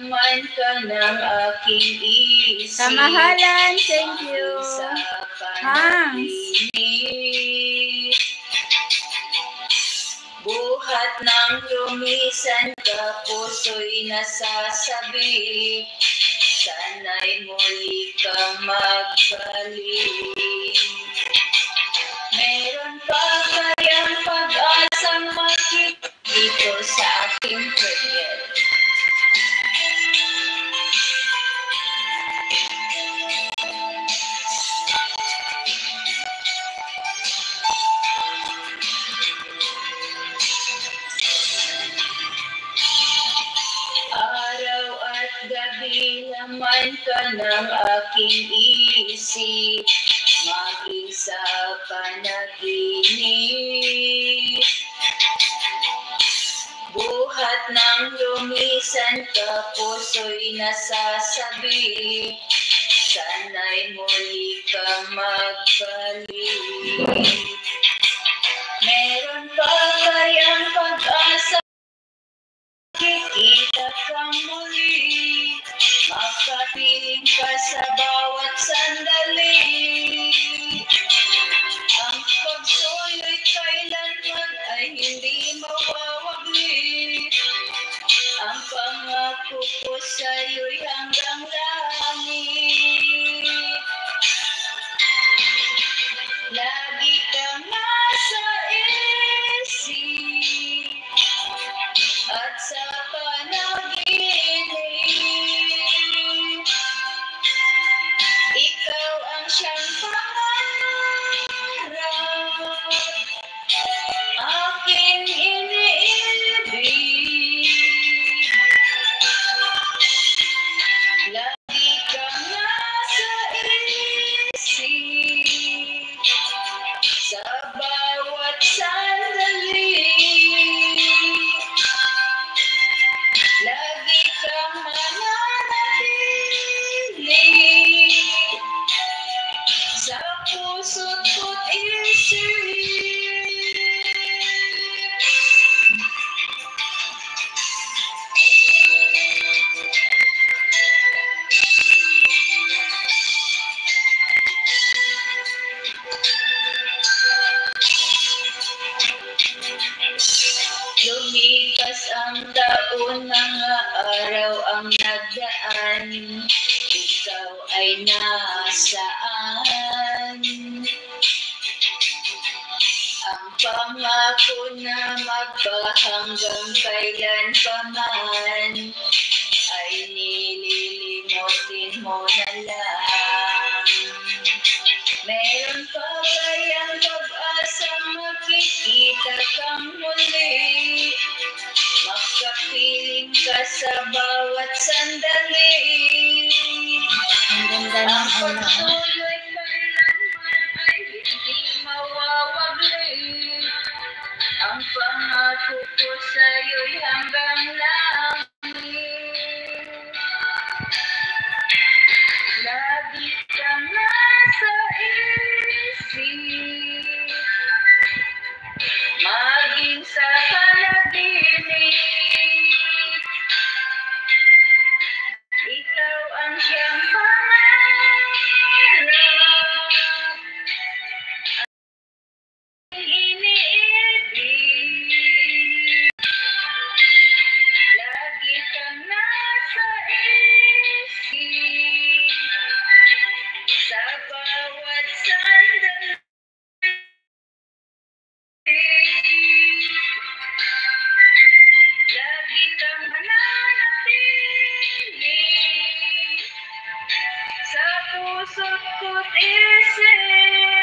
laman ka ng aking isip. Kamahalan, thank you. Hangs. Buhat ng lumisan ka, puso'y nasasabi, sana'y muli kang magbalik. Meron pa kayang pag-asang makikita dito sa aking prayer? Araw at gabi laman ka ng aking isip, maging sa panaginip. Buhat ng lumisan ka, puso'y nasasabi, sana'y muli kang magbalik. Meron pa kayang pag-asa, kikita kang muli, makapiling ka sa bawat sandali. Ang pagsulo'y kailanman ay hindi mawawagli. Ang pangako ko sa'yo'y hanggang langit. Lagi kang nasa isip at sa panaginip. Ikaw ang siyang pangarap, aking iniibig. Lagi kang nasa isip sa bawat sandali. Lagi kang mananatili sa puso't isip. Lumipas ang taon, mga araw ang nagdaan, ikaw ay nasaan? Ang pangako na magpahanggang kailan pa man ay nililimutin mo na lang. Meron pa kayang pag-asang makikita kang muli, makapiling ka sa bawat sandali. Ang ganda ng Ang pagsulo'y kailanman ay hindi mawawagli. Ang pangako ko sa'yo'y hanggang langit. Lagi kang nasa isip, maging sa panaginip. Ikaw ang siyang pangarap, ang iniibig. Lagi kang nasa isip sa bawat sandali. Lagi kang mananatili sa puso't isip.